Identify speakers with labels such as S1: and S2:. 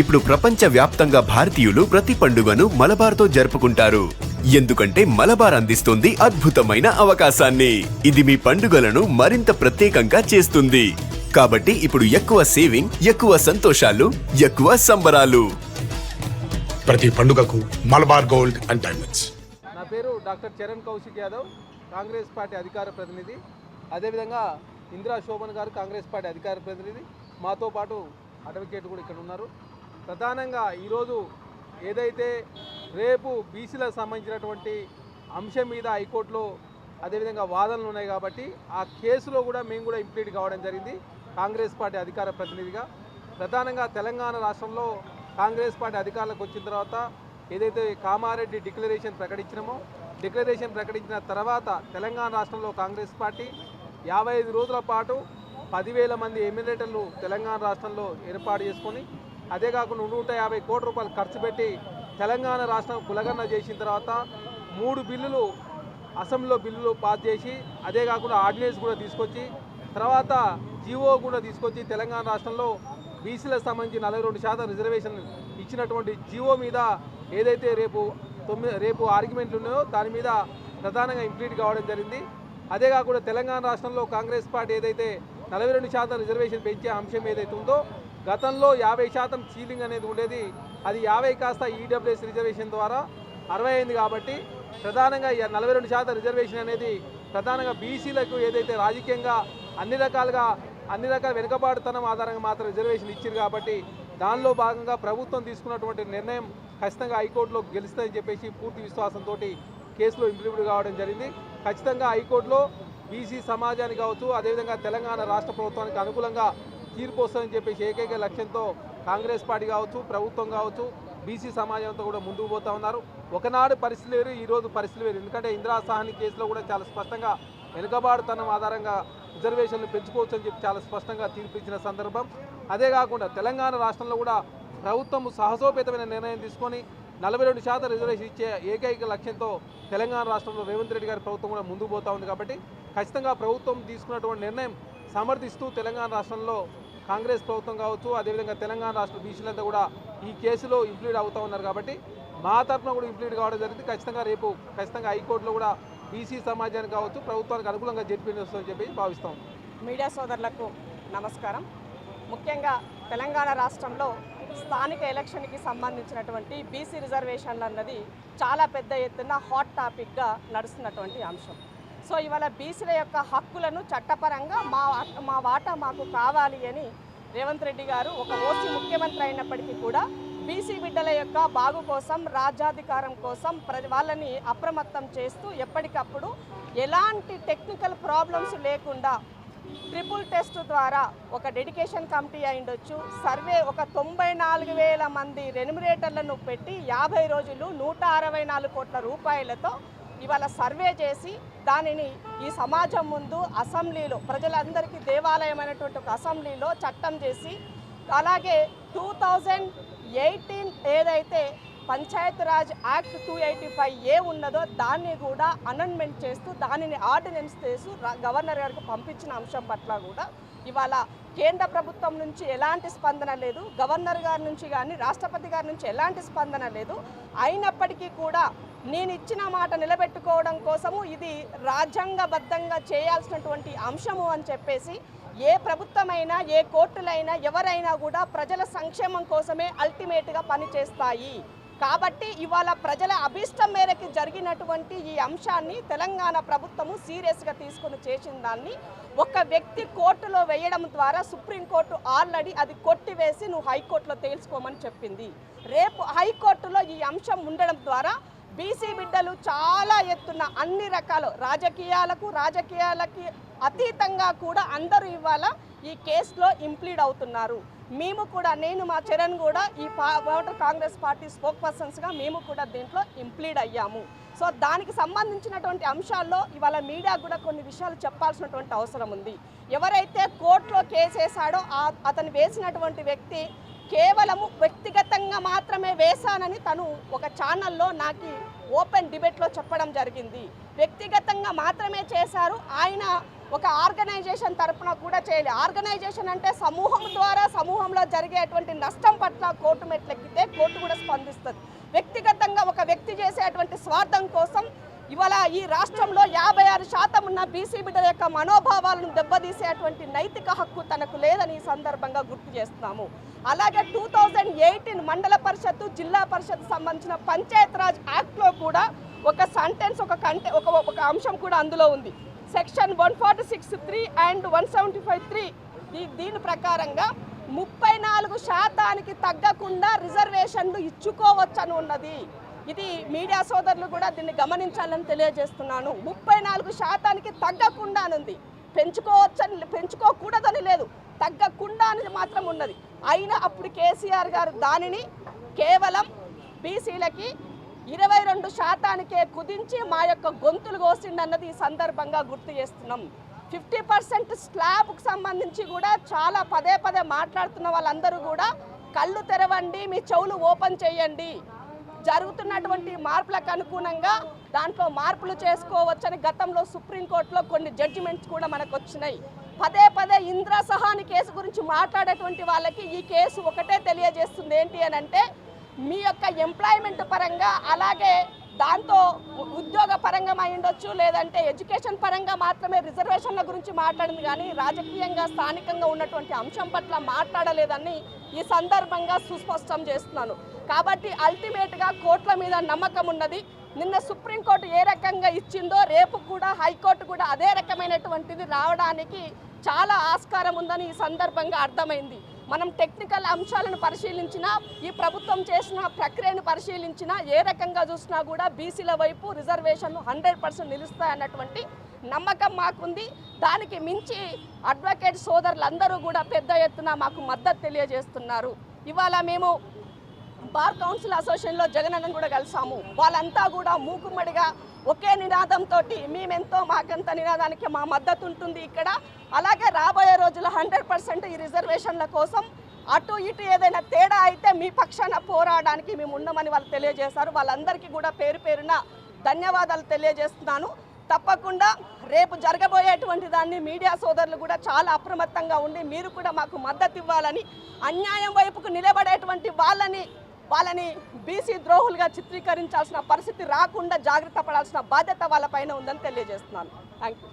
S1: ఇప్పుడు ప్రపంచ వ్యాప్తంగా భారతీయులు ప్రతి పండుగను మలబార్తో జరుపుకుంటారు. ఎందుకంటే మలబార్ అందిస్తుంది అద్భుతమైన అవకాశాన్ని. ఇది మీ పండుగలను మరింత ప్రత్యేకంగా చేస్తుంది. కాబట్టి ఇప్పుడు ఎక్కువ సేవింగ్, ఎక్కువ సంతోషాలు, ఎక్కువ సంబరాలు.
S2: ప్రతి పండుగకు మలబార్ గోల్డ్ అండ్ డైమండ్స్.
S3: నా పేరు డాక్టర్ చరణ్ కౌశిక్ యాదవ్, కాంగ్రెస్ పార్టీ అధికార ప్రతినిధి. అదేవిధంగా ఇందిరా శోభన్ గారు కాంగ్రెస్ పార్టీ అధికార ప్రతినిధి. మాతో పాటు అడ్వకేట్ కూడా ఇక్కడ ఉన్నారు. ప్రధానంగా ఈరోజు ఏదైతే రేపు బీసీలకు సంబంధించినటువంటి అంశం మీద హైకోర్టులో అదేవిధంగా వాదనలు ఉన్నాయి కాబట్టి ఆ కేసులో కూడా మేము కూడా ఇంప్లీడ్ కావడం జరిగింది కాంగ్రెస్ పార్టీ అధికార ప్రతినిధిగా. ప్రధానంగా తెలంగాణ రాష్ట్రంలో కాంగ్రెస్ పార్టీ అధికారులకు వచ్చిన తర్వాత ఏదైతే కామారెడ్డి డిక్లరేషన్ ప్రకటించిన తర్వాత తెలంగాణ రాష్ట్రంలో కాంగ్రెస్ పార్టీ 55 రోజుల పాటు 10,000 మంది ఎమ్మెల్యేటర్లు తెలంగాణ రాష్ట్రంలో ఏర్పాటు చేసుకొని అదే కాకుండా 150 కోట్ల రూపాయలు ఖర్చు పెట్టి తెలంగాణ రాష్ట్రం కులగన్న చేసిన తర్వాత 3 బిల్లులు అసెంబ్లీలో బిల్లులు పాస్ చేసి అదే కాకుండా ఆర్డినెన్స్ కూడా తీసుకొచ్చి తర్వాత జీవో కూడా తీసుకొచ్చి తెలంగాణ రాష్ట్రంలో బీసీలకు సంబంధించి 42% రిజర్వేషన్ ఇచ్చినటువంటి జీవో మీద ఏదైతే రేపు ఆర్గ్యుమెంట్లు ఉన్నాయో దాని మీద ప్రధానంగా ఇంప్లీట్ కావడం జరిగింది. అదే కాకుండా తెలంగాణ రాష్ట్రంలో కాంగ్రెస్ పార్టీ ఏదైతే 42% రిజర్వేషన్ పెంచే అంశం ఏదైతే ఉందో గతంలో 50% సీలింగ్ అనేది ఉండేది, అది 50 కాస్త ఈడబ్ల్యూఎస్ రిజర్వేషన్ ద్వారా 60 అయింది. కాబట్టి ప్రధానంగా 42% రిజర్వేషన్ అనేది ప్రధానంగా బీసీలకు ఏదైతే రాజకీయంగా అన్ని రకాల వెనుకబాటుతనం ఆధారంగా మాత్రం రిజర్వేషన్ ఇచ్చారు. కాబట్టి దానిలో భాగంగా ప్రభుత్వం తీసుకున్నటువంటి నిర్ణయం ఖచ్చితంగా హైకోర్టులో గెలుస్తుందని చెప్పేసి పూర్తి విశ్వాసంతో కేసులో ఇంప్లిమెంట్ కావడం జరిగింది. ఖచ్చితంగా హైకోర్టులో బీసీ సమాజానికి కావచ్చు అదేవిధంగా తెలంగాణ రాష్ట్ర ప్రభుత్వానికి అనుకూలంగా తీర్పు వస్తుందని చెప్పేసి ఏకైక లక్ష్యంతో కాంగ్రెస్ పార్టీ కావచ్చు ప్రభుత్వం కావచ్చు బీసీ సమాజంతో కూడా ముందుకు పోతా ఉన్నారు. ఒకనాడు పరిస్థితి వేరు, ఈరోజు పరిస్థితి వేరు. ఎందుకంటే ఇందిరా సాహ్ని కేసులో కూడా చాలా స్పష్టంగా వెనుకబాటుతనం ఆధారంగా రిజర్వేషన్లు పెంచుకోవచ్చు అని చెప్పి చాలా స్పష్టంగా తీర్పు ఇచ్చిన సందర్భం. అదే కాకుండా తెలంగాణ రాష్ట్రంలో కూడా ప్రభుత్వం సాహసోపేతమైన నిర్ణయం తీసుకొని 42% రిజర్వేషన్ ఇచ్చే ఏకైక లక్ష్యంతో తెలంగాణ రాష్ట్రంలో రేవంత్ రెడ్డి గారి ప్రభుత్వం కూడా ముందుకు పోతా ఉంది. కాబట్టి ఖచ్చితంగా ప్రభుత్వం తీసుకున్నటువంటి నిర్ణయం సమర్థిస్తూ తెలంగాణ రాష్ట్రంలో కాంగ్రెస్ ప్రభుత్వం కావచ్చు అదేవిధంగా తెలంగాణ రాష్ట్ర బీసీలంతా కూడా ఈ కేసులో ఇంప్లీడ్ అవుతూ ఉన్నారు. కాబట్టి మా తరఫున కూడా ఇంప్లీడ్ కావడం జరిగింది. ఖచ్చితంగా హైకోర్టులో కూడా బీసీ సమాజానికి కావచ్చు ప్రభుత్వానికి అనుకూలంగా వస్తుందని చెప్పి భావిస్తాం.
S4: మీడియా సోదరులకు నమస్కారం. ముఖ్యంగా తెలంగాణ రాష్ట్రంలో స్థానిక ఎలక్షన్కి సంబంధించినటువంటి బీసీ రిజర్వేషన్లు అన్నది చాలా పెద్ద ఎత్తున హాట్ టాపిక్గా నడుస్తున్నటువంటి అంశం. సో ఇవాళ బీసీల యొక్క హక్కులను చట్టపరంగా మా వాటా మాకు కావాలి అని రేవంత్ రెడ్డి గారు ఒక ఓసీ ముఖ్యమంత్రి అయినప్పటికీ కూడా బీసీ బిడ్డల యొక్క బాగు కోసం రాజ్యాధికారం కోసం వాళ్ళని అప్రమత్తం చేస్తూ ఎప్పటికప్పుడు ఎలాంటి టెక్నికల్ ప్రాబ్లమ్స్ లేకుండా ట్రిపుల్ టెస్ట్ ద్వారా ఒక డెడికేషన్ కమిటీ అయిండొచ్చు, సర్వే ఒక 94,000 మంది రెన్యుమరేటర్లను పెట్టి 50 రోజులు 164 కోట్ల రూపాయలతో ఇవాళ సర్వే చేసి దానిని ఈ సమాజం ముందు అసెంబ్లీలో ప్రజలందరికీ దేవాలయమైనటువంటి ఒక అసెంబ్లీలో చట్టం చేసి అలాగే 2018 ఏదైతే పంచాయతీరాజ్ యాక్ట్ 285A ఉన్నదో దాన్ని కూడా అమెండ్మెంట్ చేస్తూ దానిని ఆర్డినెన్స్ చేస్తూ గవర్నర్ గారికి పంపించిన అంశం పట్ల కూడా ఇవాళ కేంద్ర ప్రభుత్వం నుంచి ఎలాంటి స్పందన లేదు, గవర్నర్ గారి నుంచి కానీ రాష్ట్రపతి గారి నుంచి ఎలాంటి స్పందన లేదు. అయినప్పటికీ కూడా నేను ఇచ్చిన మాట నిలబెట్టుకోవడం కోసము ఇది రాజ్యాంగబద్ధంగా చేయాల్సినటువంటి అంశము అని చెప్పేసి ఏ ప్రభుత్వమైనా ఏ కోర్టులైనా ఎవరైనా కూడా ప్రజల సంక్షేమం కోసమే అల్టిమేట్గా పనిచేస్తాయి. కాబట్టి ఇవాళ ప్రజల అభిష్టం మేరకు జరిగినటువంటి ఈ అంశాన్ని తెలంగాణ ప్రభుత్వము సీరియస్గా తీసుకొని చేసిన దాన్ని ఒక వ్యక్తి కోర్టులో వేయడం ద్వారా సుప్రీంకోర్టు ఆల్రెడీ అది కొట్టివేసి నువ్వు హైకోర్టులో తేల్చుకోమని చెప్పింది. రేపు హైకోర్టులో ఈ అంశం ఉండడం ద్వారా బీసీ బిడ్డలు చాలా ఎత్తున అన్ని రకాల రాజకీయాలకి అతీతంగా కూడా అందరూ ఇవాళ ఈ కేసులో ఇంప్లీడ్ అవుతున్నారు. మేము కూడా మా చరణ్ కూడా ఈ కాంగ్రెస్ పార్టీ స్పోక్ పర్సన్స్గా మేము కూడా దీంట్లో ఇంప్లీడ్ అయ్యాము. సో దానికి సంబంధించినటువంటి అంశాల్లో ఇవాళ మీడియా కూడా కొన్ని విషయాలు చెప్పాల్సినటువంటి అవసరం ఉంది. ఎవరైతే కోర్టులో కేసు వేశాడో అతను వేసినటువంటి వ్యక్తి కేవలము వ్యక్తిగతంగా మాత్రమే వేశానని తను ఒక ఛానల్లో నాకు ఓపెన్ డిబేట్లో చెప్పడం జరిగింది. వ్యక్తిగతంగా మాత్రమే చేశారు. ఆయన ఒక ఆర్గనైజేషన్ తరపున కూడా చేయాలి. ఆర్గనైజేషన్ అంటే సమూహం ద్వారా సమూహంలో జరిగేటువంటి నష్టం పట్ల కోర్టు మెట్లెక్కితే కోర్టు కూడా స్పందిస్తుంది. వ్యక్తిగతంగా ఒక వ్యక్తి చేసేటువంటి స్వార్థం కోసం ఇవాళ ఈ రాష్ట్రంలో 56% ఉన్న బీసీ బిడ్డల యొక్క మనోభావాలను దెబ్బతీసేటువంటి నైతిక హక్కు తనకు లేదని ఈ సందర్భంగా గుర్తు చేస్తున్నాము. అలాగే 2018 మండల పరిషత్తు జిల్లా పరిషత్ సంబంధించిన పంచాయతీరాజ్ యాక్ట్లో కూడా ఒక సెంటెన్స్ ఒక అంశం కూడా అందులో ఉంది. సెక్షన్ 146(3) అండ్ 175(3) దీని ప్రకారంగా 34% తగ్గకుండా రిజర్వేషన్లు ఇచ్చుకోవచ్చని ఉన్నది. ఇది మీడియా సోదరులు కూడా దీన్ని గమనించాలని తెలియజేస్తున్నాను. 34% తగ్గకుండానుంది. పెంచుకోకూడదని లేదు, తగ్గకుండా అనేది మాత్రం ఉన్నది. అయినా అప్పుడు కేసీఆర్ గారు దానిని కేవలం బీసీలకి 22%కే కుదించి మా యొక్క గొంతులు కోసిండన్నది ఈ సందర్భంగా గుర్తు చేస్తున్నాం. 50% స్లాబ్కు సంబంధించి కూడా చాలా పదే మాట్లాడుతున్న వాళ్ళందరూ కూడా కళ్ళు తెరవండి, మీ చెవులు ఓపెన్ చేయండి, జరుగుతున్నటువంటి మార్పులకు అనుగుణంగా దాంట్లో మార్పులు చేసుకోవచ్చని గతంలో సుప్రీంకోర్టులో కొన్ని జడ్జిమెంట్స్ కూడా మనకు వచ్చినాయి. పదే ఇందిరా సహాని కేసు గురించి మాట్లాడేటువంటి వాళ్ళకి ఈ కేసు ఒకటే తెలియజేస్తుంది. ఏంటి అని అంటే మీ యొక్క ఎంప్లాయ్మెంట్ పరంగా అలాగే దాంతో ఉద్యోగ పరంగా అయి ఉండొచ్చు, లేదంటే ఎడ్యుకేషన్ పరంగా మాత్రమే రిజర్వేషన్ల గురించి మాట్లాడింది, కానీ రాజకీయంగా స్థానికంగా ఉన్నటువంటి అంశం పట్ల మాట్లాడలేదని ఈ సందర్భంగా సుస్పష్టం చేస్తున్నాను. కాబట్టి అల్టిమేట్గా కోర్టుల మీద నమ్మకం ఉన్నది. నిన్న సుప్రీంకోర్టు ఏ రకంగా ఇచ్చిందో రేపు కూడా హైకోర్టు కూడా అదే రకమైనటువంటిది రావడానికి చాలా ఆస్కారం ఉందని ఈ సందర్భంగా అర్థమైంది. మనం టెక్నికల్ అంశాలను పరిశీలించినా, ఈ ప్రభుత్వం చేసిన ప్రక్రియను పరిశీలించినా, ఏ రకంగా చూసినా కూడా బీసీల వైపు రిజర్వేషన్లు 100% నిలుస్తాయన్నటువంటి నమ్మకం మాకుంది. దానికి మించి అడ్వకేట్ సోదరులందరూ కూడా పెద్ద ఎత్తున మాకు మద్దతు తెలియజేస్తున్నారు. ఇవాళ మేము బార్ కౌన్సిల్ అసోసియేషన్లో జగనన్నను కూడా కలిసాము. వాళ్ళంతా కూడా మూకుమ్మడిగా ఒకే నినాదంతో మేమెంతో మాకంత నినాదానికి మా మద్దతు ఉంటుంది ఇక్కడ. అలాగే రాబోయే రోజుల్లో 100% ఈ రిజర్వేషన్ల కోసం అటు ఇటు ఏదైనా తేడా అయితే మీ పక్షాన పోరాడడానికి మేము ఉన్నామని వాళ్ళు తెలియజేశారు. వాళ్ళందరికీ కూడా పేరున ధన్యవాదాలు తెలియజేస్తున్నాను. తప్పకుండా రేపు జరగబోయేటువంటి దాన్ని మీడియా సోదరులు కూడా చాలా అప్రమత్తంగా ఉండి మీరు కూడా మాకు మద్దతు ఇవ్వాలని, అన్యాయం వైపుకు నిలబడేటువంటి వాళ్ళని బీసీ ద్రోహులుగా చిత్రీకరించాల్సిన పరిస్థితి రాకుండా జాగ్రత్త పడాల్సిన బాధ్యత వాళ్ళపైన ఉందని తెలియజేస్తున్నాను. Thank you.